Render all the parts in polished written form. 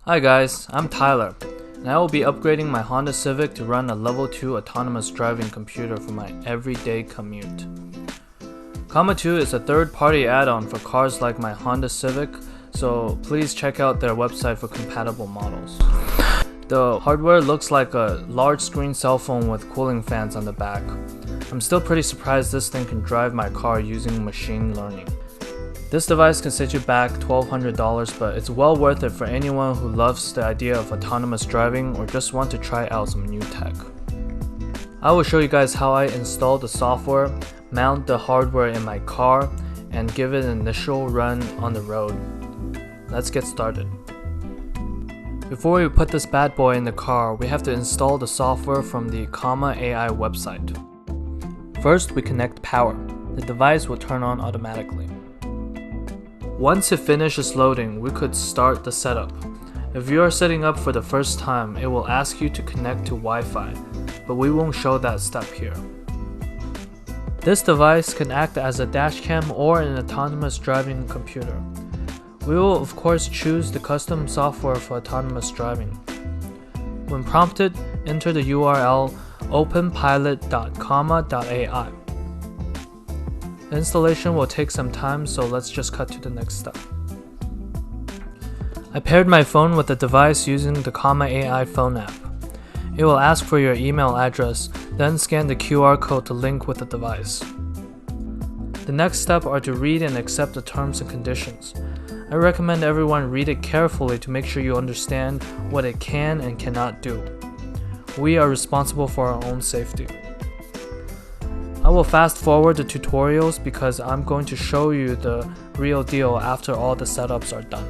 Hi guys, I'm Tyler, and I will be upgrading my Honda Civic to run a level 2 autonomous driving computer for my everyday commute. Comma.ai is a third-party add-on for cars like my Honda Civic, so please check out their website for compatible models. The hardware looks like a large screen cell phone with cooling fans on the back. I'm still pretty surprised this thing can drive my car using machine learning. This device can set you back $1,200, but it's well worth it for anyone who loves the idea of autonomous driving or just want to try out some new tech. I will show you guys how I install the software, mount the hardware in my car, and give it an initial run on the road. Let's get started. Before we put this bad boy in the car, we have to install the software from the Comma.ai website. First, we connect power. The device will turn on automatically. Once it finishes loading, we could start the setup. If you are setting up for the first time, it will ask you to connect to Wi-Fi, but we won't show that step here. This device can act as a dashcam or an autonomous driving computer. We will of course choose the custom software for autonomous driving. When prompted, enter the URL openpilot.comma.ai. The installation will take some time, so let's just cut to the next step. I paired my phone with the device using the Comma.ai phone app. It will ask for your email address, then scan the QR code to link with the device. The next step are to read and accept the terms and conditions. I recommend everyone read it carefully to make sure you understand what it can and cannot do. We are responsible for our own safety. I will fast forward the tutorials because I'm going to show you the real deal after all the setups are done.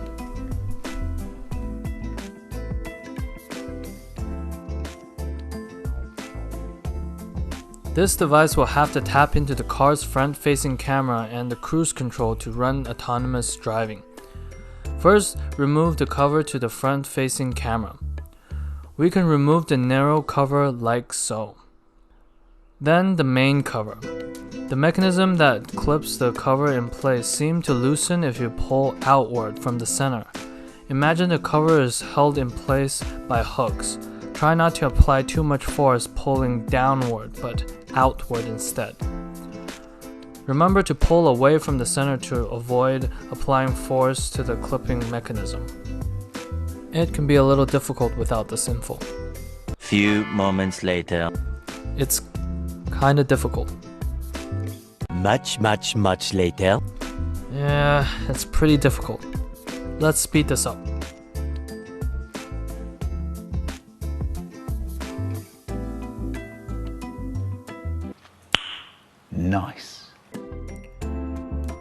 This device will have to tap into the car's front-facing camera and the cruise control to run autonomous driving. First, remove the cover to the front-facing camera. We can remove the narrow cover like so. Then the main cover. The mechanism that clips the cover in place seems to loosen if you pull outward from the center. Imagine the cover is held in place by hooks. Try not to apply too much force pulling downward, but outward instead. Remember to pull away from the center to avoid applying force to the clipping mechanism. It can be a little difficult without this info. Few moments later. It's kinda difficult. Much later. Yeah, it's pretty difficult. Let's speed this up. Nice.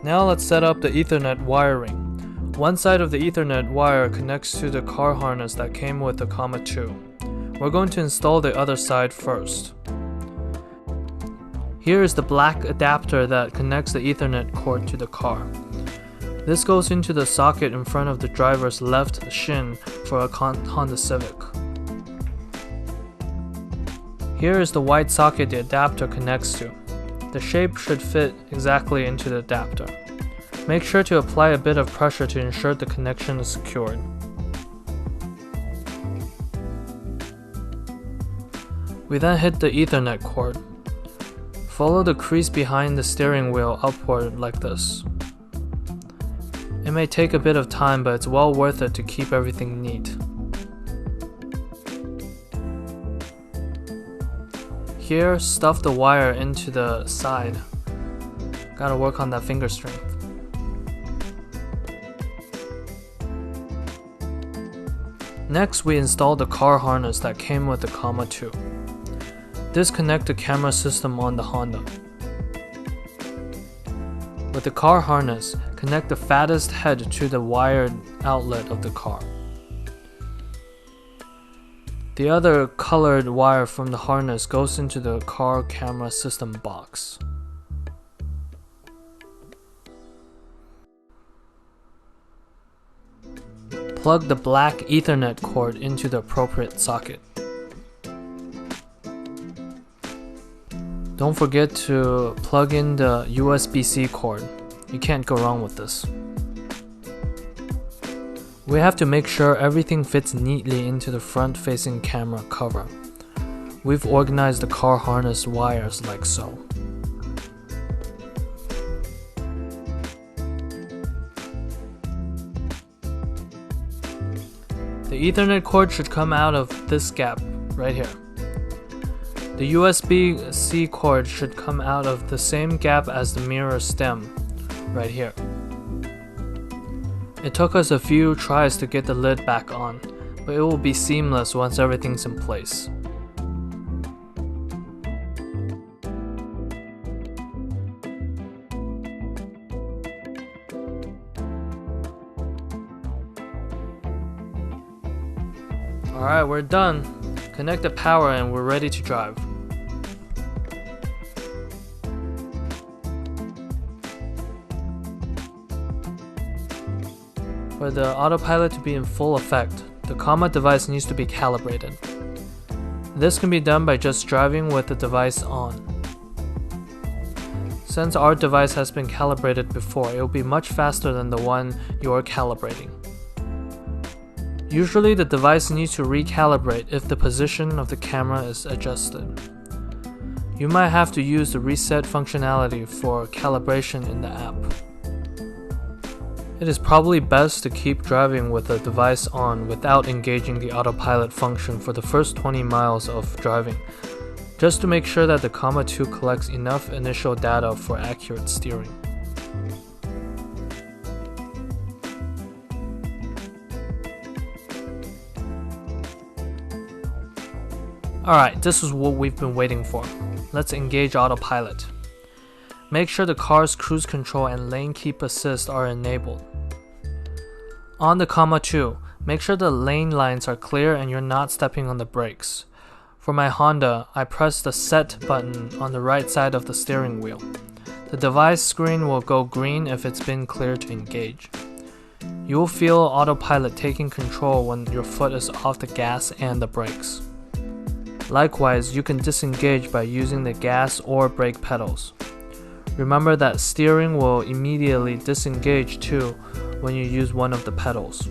Now let's set up the Ethernet wiring. One side of the Ethernet wire connects to the car harness that came with the Comma.ai. We're going to install the other side first. Here is the black adapter that connects the Ethernet cord to the car. This goes into the socket in front of the driver's left shin for a Honda Civic. Here is the white socket the adapter connects to. The shape should fit exactly into the adapter. Make sure to apply a bit of pressure to ensure the connection is secured. We then hit the Ethernet cord. Follow the crease behind the steering wheel upward like this. It may take a bit of time, but it's well worth it to keep everything neat. Here, stuff the wire into the side. Gotta work on that finger strength. Next, we install the car harness that came with the Comma.ai. Disconnect the camera system on the Honda. With the car harness, connect the fattest head to the wired outlet of the car. The other colored wire from the harness goes into the car camera system box. Plug the black Ethernet cord into the appropriate socket. Don't forget to plug in the USB-C cord. You can't go wrong with this. We have to make sure everything fits neatly into the front-facing camera cover. We've organized the car harness wires like so. The Ethernet cord should come out of this gap right here. The USB-C cord should come out of the same gap as the mirror stem right here. It took us a few tries to get the lid back on, but it will be seamless once everything's in place. Alright, we're done. Connect the power and we're ready to drive. For the autopilot to be in full effect, the Comma device needs to be calibrated. This can be done by just driving with the device on. Since our device has been calibrated before, it will be much faster than the one you're calibrating. Usually the device needs to recalibrate if the position of the camera is adjusted. You might have to use the reset functionality for calibration in the app. It is probably best to keep driving with the device on without engaging the autopilot function for the first 20 miles of driving, just to make sure that the Comma 2 collects enough initial data for accurate steering. Alright, this is what we've been waiting for. Let's engage Autopilot. Make sure the car's cruise control and lane keep assist are enabled. On the Comma 2, make sure the lane lines are clear and you're not stepping on the brakes. For my Honda, I press the Set button on the right side of the steering wheel. The device screen will go green if it's been cleared to engage. You will feel Autopilot taking control when your foot is off the gas and the brakes. Likewise, you can disengage by using the gas or brake pedals. Remember that steering will immediately disengage too when you use one of the pedals.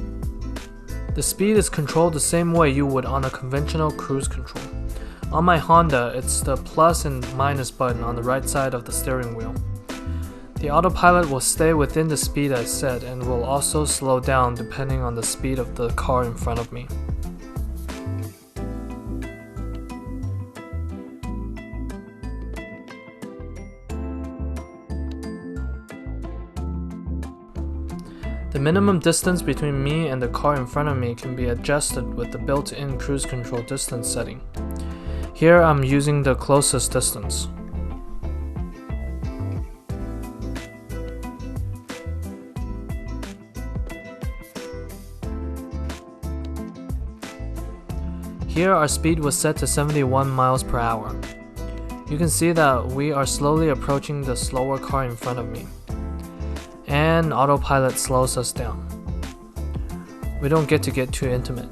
The speed is controlled the same way you would on a conventional cruise control. On my Honda, it's the plus and minus button on the right side of the steering wheel. The autopilot will stay within the speed I set and will also slow down depending on the speed of the car in front of me. The minimum distance between me and the car in front of me can be adjusted with the built-in cruise control distance setting. Here I'm using the closest distance. Here our speed was set to 71 miles per hour. You can see that we are slowly approaching the slower car in front of me. And autopilot slows us down. We don't get too intimate.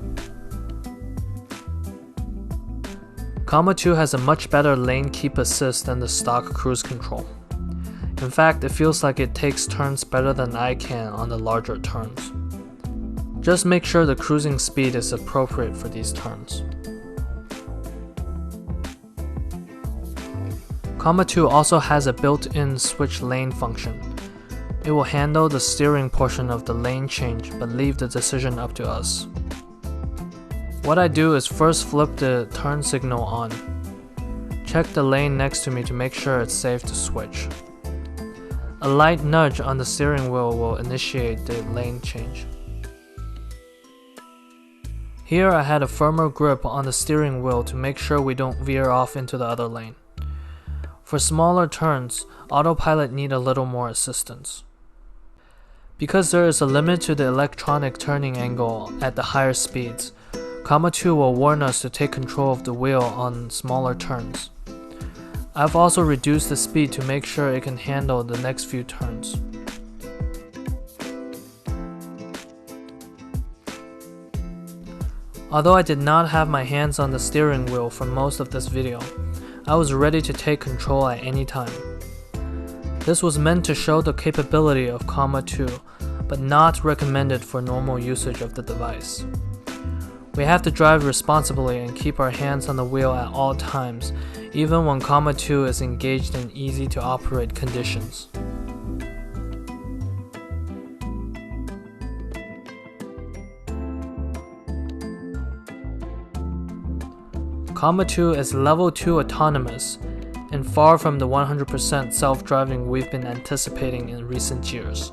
Comma 2 has a much better lane keep assist than the stock cruise control. In fact, it feels like it takes turns better than I can on the larger turns. Just make sure the cruising speed is appropriate for these turns. Comma 2 also has a built-in switch lane function. It will handle the steering portion of the lane change but leave the decision up to us. What I do is first flip the turn signal on. Check the lane next to me to make sure it's safe to switch. A light nudge on the steering wheel will initiate the lane change. Here I had a firmer grip on the steering wheel to make sure we don't veer off into the other lane. For smaller turns, autopilot need a little more assistance. Because there is a limit to the electronic turning angle at the higher speeds, Comma 2 will warn us to take control of the wheel on smaller turns. I've also reduced the speed to make sure it can handle the next few turns. Although I did not have my hands on the steering wheel for most of this video, I was ready to take control at any time. This was meant to show the capability of Comma 2, but not recommended for normal usage of the device. We have to drive responsibly and keep our hands on the wheel at all times, even when Comma.ai is engaged in easy-to-operate conditions. Comma.ai is level 2 autonomous and far from the 100% self-driving we've been anticipating in recent years.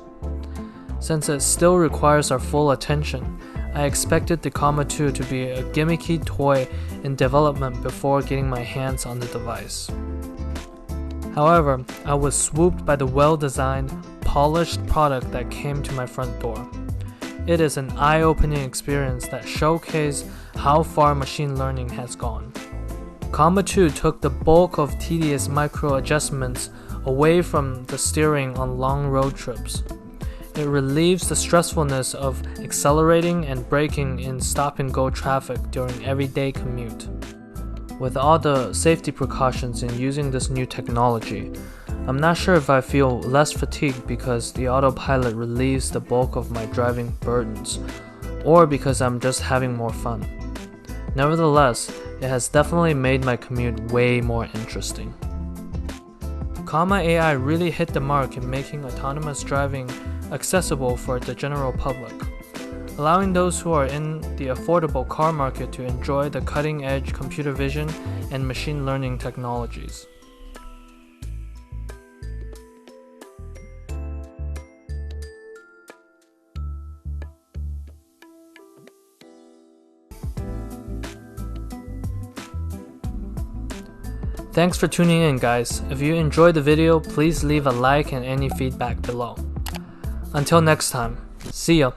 Since it still requires our full attention, I expected the Comma.ai to be a gimmicky toy in development before getting my hands on the device. However, I was swooped by the well-designed, polished product that came to my front door. It is an eye-opening experience that showcases how far machine learning has gone. Comma.ai took the bulk of tedious micro-adjustments away from the steering on long road trips. It relieves the stressfulness of accelerating and braking in stop-and-go traffic during everyday commute. With all the safety precautions in using this new technology, I'm not sure if I feel less fatigued because the Autopilot relieves the bulk of my driving burdens, or because I'm just having more fun. Nevertheless, it has definitely made my commute way more interesting. Comma.ai really hit the mark in making autonomous driving accessible for the general public, allowing those who are in the affordable car market to enjoy the cutting-edge computer vision and machine learning technologies. Thanks for tuning in, guys. If you enjoyed the video, please leave a like and any feedback below. Until next time, see ya!